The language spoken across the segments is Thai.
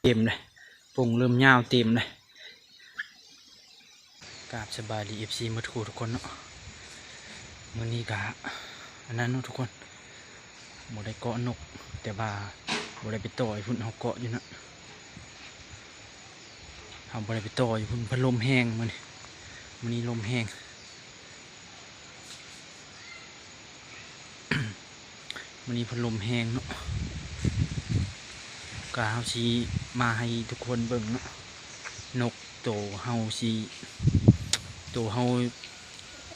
เต็มเลยปุ่งเริ่มยาวเต็มเลยกราบสบายดีFCมาทุกคนเนาะมื้อนี้กะอันนั้นเนาะทุกคนบ่ได้เกาะนกแต่ว่าบ่ได้ไปต่อยพุ่นเฮาเกาะอยู่นะเฮาบ่ได้ไปต่อยพุ่นพัดลมแห้งมื้อนี้ลมแห้ง มื้อนี้พัดลมแห้งเนาะกะเฮาสิมาให้ทุกคนเบิ่งเนาะนกโตเฮาสิโตเฮา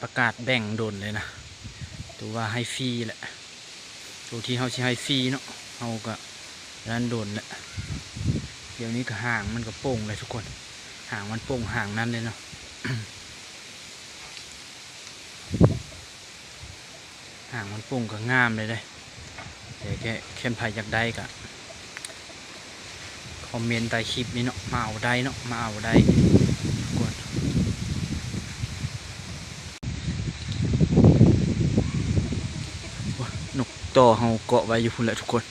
ประกาศแบ่งโดนเลยนะตัวว่าให้ฟรีแหละตัวที่เฮาสิให้ฟรีเนาะเฮาก็ร้านโดนแหละเดี๋ยวนี้ก็ห่างมันก็โป่งเลยทุกคนห่างมันโป่งห่างนั้นเลยเนาะ ห่างมันโป่งก็งามเลยแต่แค่เข้มไผ่อยากได้ก็คอมเมนต์ใต้คลิปนี้เนาะมาเอาได้เนาะมาเอาได้ทุกคนนกต่อเฮาเกาะไว้อยู่พุ่นแหละทุกคน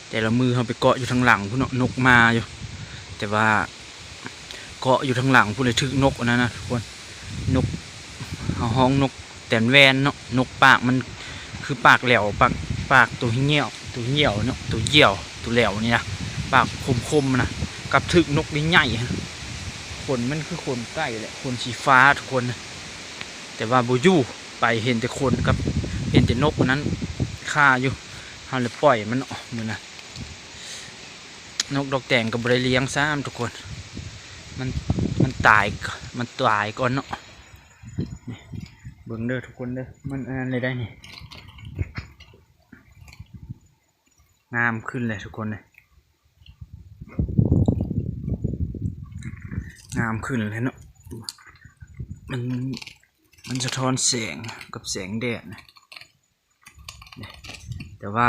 แต่ละมือเฮาไปเกาะอยู่ทางหลังพุ่นเนาะนกมาอยู่แต่ว่าเกาะอยู่ทางหลังพุ่นเลยถึกนกอันนั้นนะทุกคนนกเฮาห้องนกแต่นแวนเนาะนกปากมันคือปากแหลวปากตัวเหี้ยวเนาะตัวเหี่ยวตัวแหลวนี่นะปากคมๆนะกับถึกนกใหญ่ขนมันคือขนไก่แหละขนสีฟ้าทุกคนนะแต่ว่าบูยูไปเห็นแต่ขนกับเห็นแต่นกนั้นฆ่าอยู่เขาเลยปล่อยมันออกมือนะนกดอกแดงกับบริเลี้ยงซ้ำทุกคนมันตายก่อนเนาะเบิ่งเด้อทุกคนเด้อมันอะไรได้นี่งามขึ้นเลยทุกคนเลยงามขึ้นเลยเนาะมันสะท้อนแสงกับแสงแดดนะแต่ว่า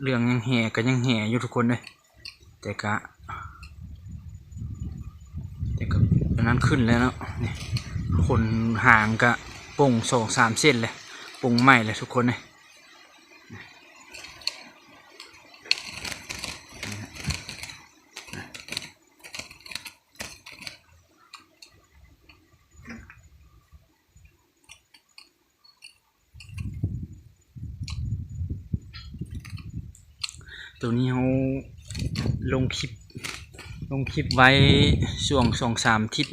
เรื่องยังแห่ก็ยังแห่อยู่ทุกคนเลยแต่ก็นั้นขึ้นแล้วเนาะนี่คนห่างก็ป่ง2-3 เส้นเลยป่งใหม่เลยทุกคนเลยตัวนี้เขาลงคลิปไว้ช่วง2-3 ทิศ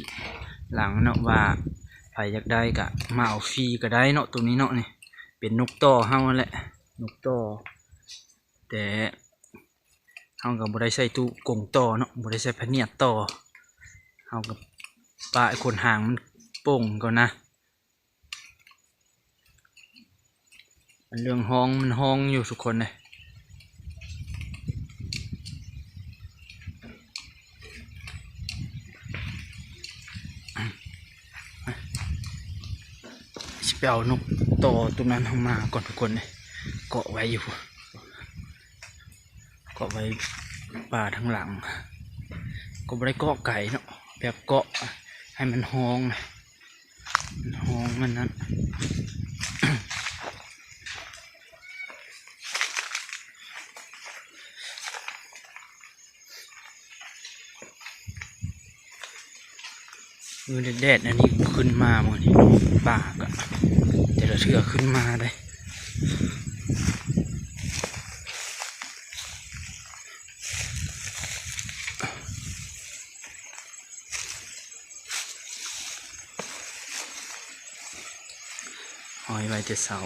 หลังเนาะว่าใครอยากได้ก็มาเอาฟรีก็ได้เนาะตัวนี้เนาะนี่เป็นนกต่อเฮาแหละนกต่อแต่เฮาก็บ่ได้ใส่ตู้กงต่อเนาะบ่ได้ใส่พะเนียดต่อเฮาก็ปะคนหางมันโป่งก่อนนะเรื่องห้องมันห้องอยู่ทุกคนเลยไปเอานกต่อตรงนั้นเข้ามาก่อนทุกคนเลยเกาะไว้อยู่เกาะไว้ป่าทั้งหลังก็ไม่ได้เกาะไก่เนาะแบบเกาะให้มันห้องมันนั้นมือแดดอันนี้ขึ้นมาหมดนี่ป่าก็แต่ละเชือกขึ้นมาได้หอยไว้แต่เสา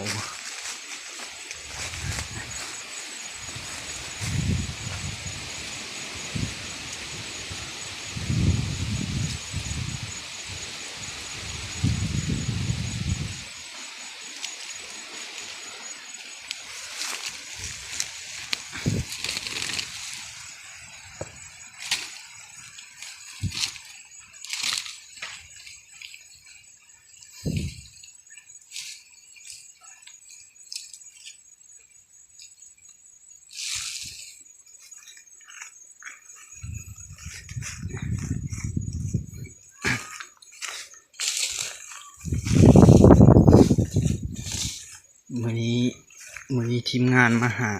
มื้อนี้ทีมงานมาหา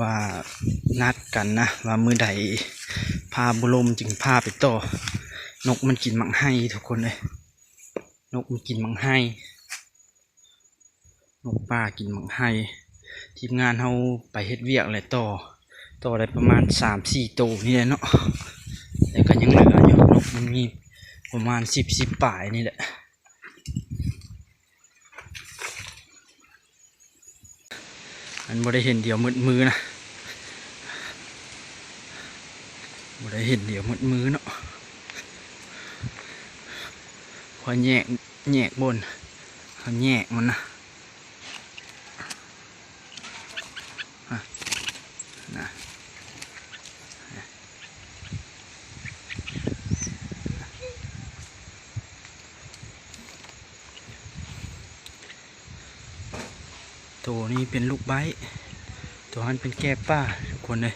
ว่านัดกันนะว่ามือใดพาบุลมจึงพาไปต่อนกมันกินมังไห้ทุกคนเลยนกมันกินมังไห้นกป่ากินมังไห้ทีมงานเขาไปเฮ็ดเวียกอะไรต่อได้ประมาณ3-4 ตัวนี่แหละเนาะแต่ก็ยังเหลืออยู่นกมันมีประมาณ10ป่ายนี่แหละอันบ่ได้เห็นเดียวมือนะบ่ได้เห็นเดียวมือเนาะพอแยกบนเขาแยกมันนะนะตัวนี้เป็นลูกไบต์ตัวนั้นเป็นแก้ป้าทุกคนเลย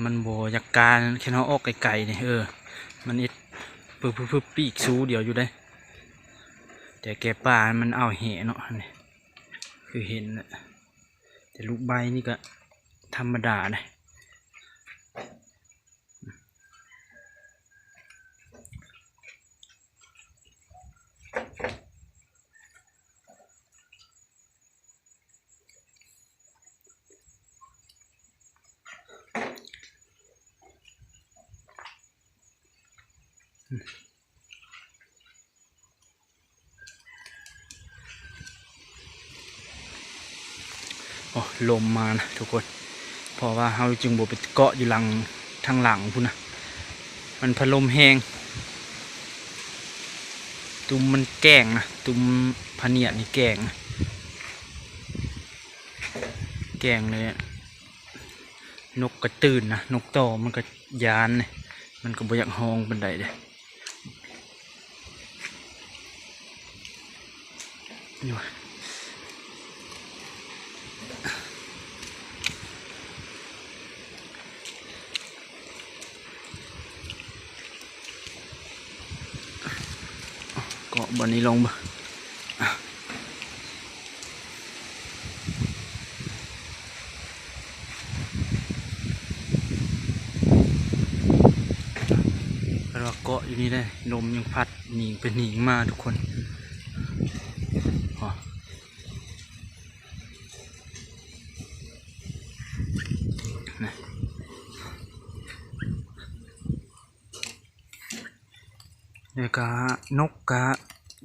มันโบอยากการแค่เขาออกไกลๆเนี่ยมันอิดปึ๊บปีกซูเดียวอยู่ได้แต่แก้ป้ามันเอาเหเนาะนี่คือเห็นแหละแต่ลูกไบต์นี่ก็ธรรมดาเลยลมมานะทุกคนเพราะว่าเราจึงบ่ไปเกาะอยู่ทางหลังพุ่นนะมันพัดลมแห้งตุ่มมันแกงนะตุ่มพะเนียดนี่แกงเลยนกกระตื่นนะนกต่อมันก็ยานเนี่ยมันก็บ่อยากห้องบันไดเลยนี่วะเกาะบนนี้ลงบ่เกาะอยู่นี่ได้ลมยังพัดหนีไปหนีมาทุกคนเดี๋ยวกะนกกะ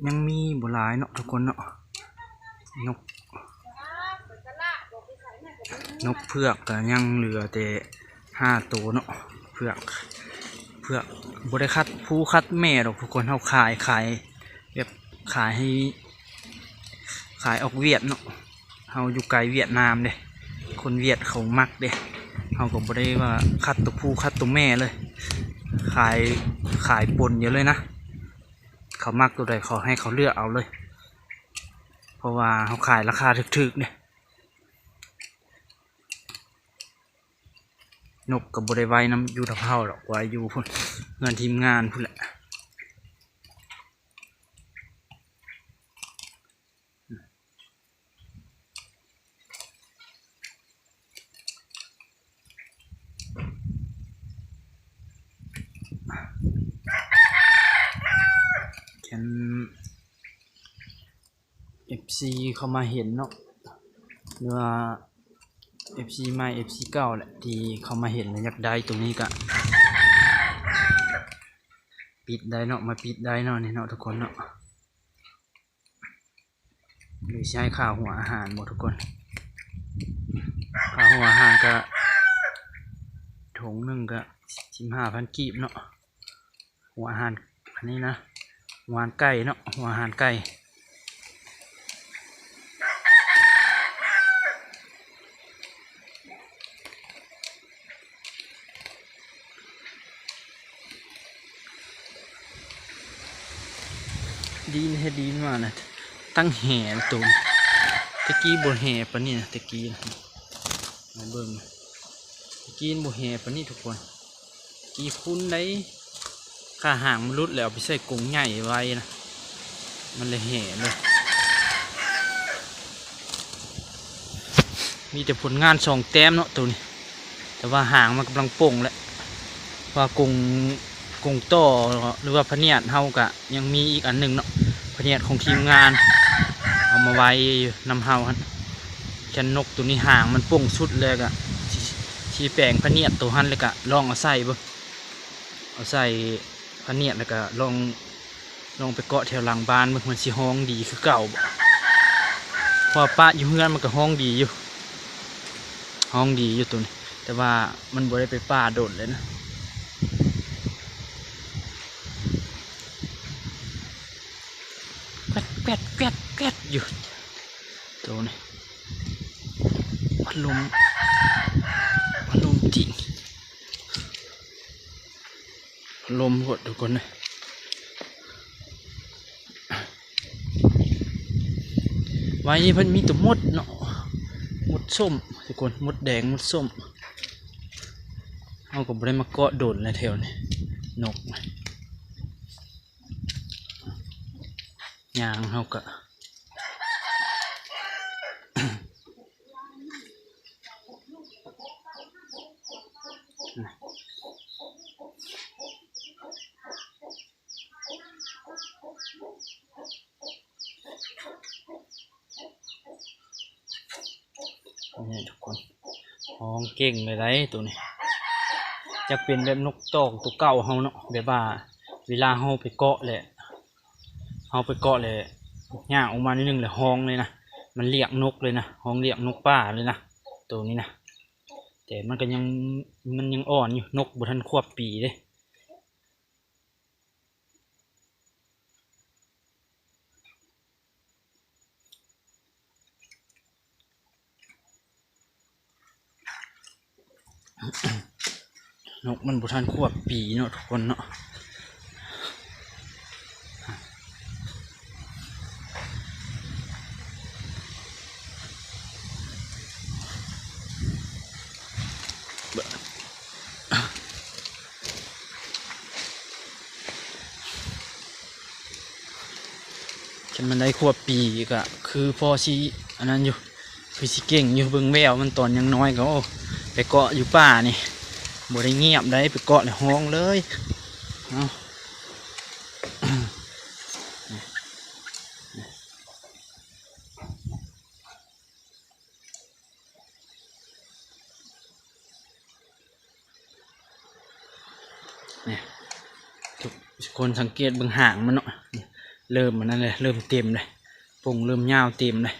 ยังมีบ่หลายเนาะทุกคนเนาะนกเผือกกะยังเหลือแต่5 ตัวเนาะเผือกบ่ได้คัดแม่หรอกทุกคนเขาขายแบบขายให้ขายออกเวียดเนาะเขาอยู่ไกลเวียดนามเด้คนเวียดเขามักเด้เขาก็บ่ได้ว่าคัดตัวผู้คัดตัวแม่เลยขายปนเยอะเลยนะเขามักตัวใดเขาให้เขาเลือกเอาเลยเพราะว่าเขาขายราคาถึกๆเนี่ยนกกับบริไว้น้ำยูทะเผาหรอกไว้อยู่พุ่นเงินทีมงานพุ่นแหละแคนFC เข้ามาเห็นเนาะหรือว่า FC ใหม่ FC เก่าแหละที่เขามาเห็นแล้วอยากได้ตรงนี้ก็ปิดได้เนาะมาปิดได้เนาะนี่เนาะทุกคนเนาะหรือใช้ค่าหัวอาหารหมดทุกคนค่าหัวอาหารก็ถุงหนึ่งก็15,000 กีบเนาะหัวอาหารอันนี้นะหัวอาหารไก่เนาะหัวอาหารไก่ดีนให้ดีนมานะตั้งแห่ตุ่มตะกี้บนแห่ปะนี่นะตะกี้มาเบิ่งตะกี้บนแห่ปะนี่ทุกคนกี้คุ้นได้ค่าห่างมันรุดแล้วไปใส่กรงใหญ่ไว้นะ มันเลยแห่เลยมีแต่ผลงาน2 แต้มเนาะตัวนี้แต่ว่าหางมันกำลังโป่งแล้วว่ากงต่อหรือว่าพะเนียดเฮากะยังมีอีกอันหนึ่งเนาะพะเนียดของทีมงานเอามาไว้นำเฮาฮะแค่นกตัวนี้หางมันโป่งสุดเลยกะชีแปลงพะเนียดตัวหันเลยกะลองเอาใส่บ่เอาใส่พะเนียดแล้วก็ลองไปเกาะแถวหลังบ้านมันสิห้องดีคือเก่าบ่พอป้าอยู่เฮือนมันก็ห้องดีอยู่ตัวนี้แต่ว่ามันบ่ได้ไปป่าโดดเลยนะแกดอยู่ตัวนี้พัดลมจริงพัดลมหดทุกคนเลยไว้นี่เพิ่นมีตัวมดเนาะมดส้มทุกคนมดแดงมดส้มเอาก็บ่ได้มาเกาะโดดในแถวนี้นกยางเฮากะนี่ทุกคนห้องเก่งเลยได้ตัวนี้จะเป็นแบบนกตอกตัวเก่าเฮาเนาะแบบว่าเวลาเฮาไปเกาะแหละย่างออกมานิดนึงเลยห้องเลยนะมันเรียกนกเลยนะห้องเรียกนกป่าเลยนะตัวนี้นะแต่มันก็ยังอ่อนอยู่นกบ่ทันควบปีเลยนกมันบ่ทันควบปีเนาะทุกคนเนาะฉันมันได้ควบปีก็คือพอชีอันนั้นอยู่คือสิเก่งอยู่เบิ่งแววมันตอนยังน้อยก็ไปเกาะอยู่ป่านี่บ่ได้เงียบได้ไปเกาะเลยห้องเลยเอาเนี่ยทุกคนสังเกตเบิ่งหางมันเนาะเริ่มมันนั่นเลยเริ่มเต็มเลยปุ่งเริ่มยาวเต็มเลย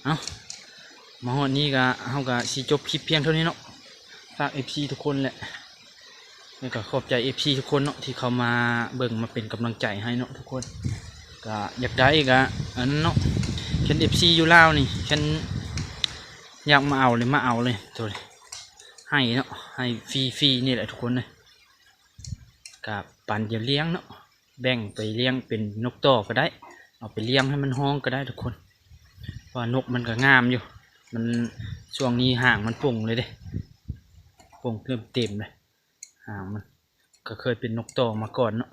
เอามาฮอดนี้ก็เฮาก็สิจบคลิปเพียงเท่านี้เนาะฝาก FC ทุกคนแหละแล้วก็ขอบใจ FC ทุกคนเนาะที่เขามาเบิ่งมาเป็นกำลังใจให้เนาะทุกคนก็อยากได้ก็อันนั้นเนาะฉัน FC อยู่ลาวนี่ฉันอยากมาเอาเลยตัวนี้ให้เนาะให้ฟรีนี่แหละทุกคนเลยกับปั่นจะเลี้ยงเนาะแบ่งไปเลี้ยงเป็นนกต่อก็ได้เอาไปเลี้ยงให้มันห้องก็ได้ทุกคนเพราะนกมันก็งามอยู่มันช่วงนี้ห่างมันป่งเลยเด้ป่งเริ่มเต็มเลยห่างมันก็เคยเป็นนกต่อมาก่อนเนาะ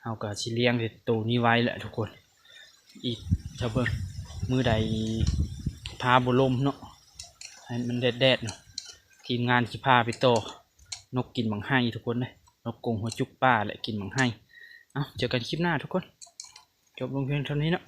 เอาก็สิเลี้ยงเด็ดตัวนี้ไว้แหละทุกคนอีกถ้าเบิ่งมือใดพาบุลมเนาะให้มันแดดเนาะทีมงานสิพาไปต่อนกกินบังไห้ทุกคนเลยนกกงหัวจุกป้าและกินบังไห้เอาเจอกันคลิปหน้าทุกคนจบลงเพียงเท่านี้เนาะ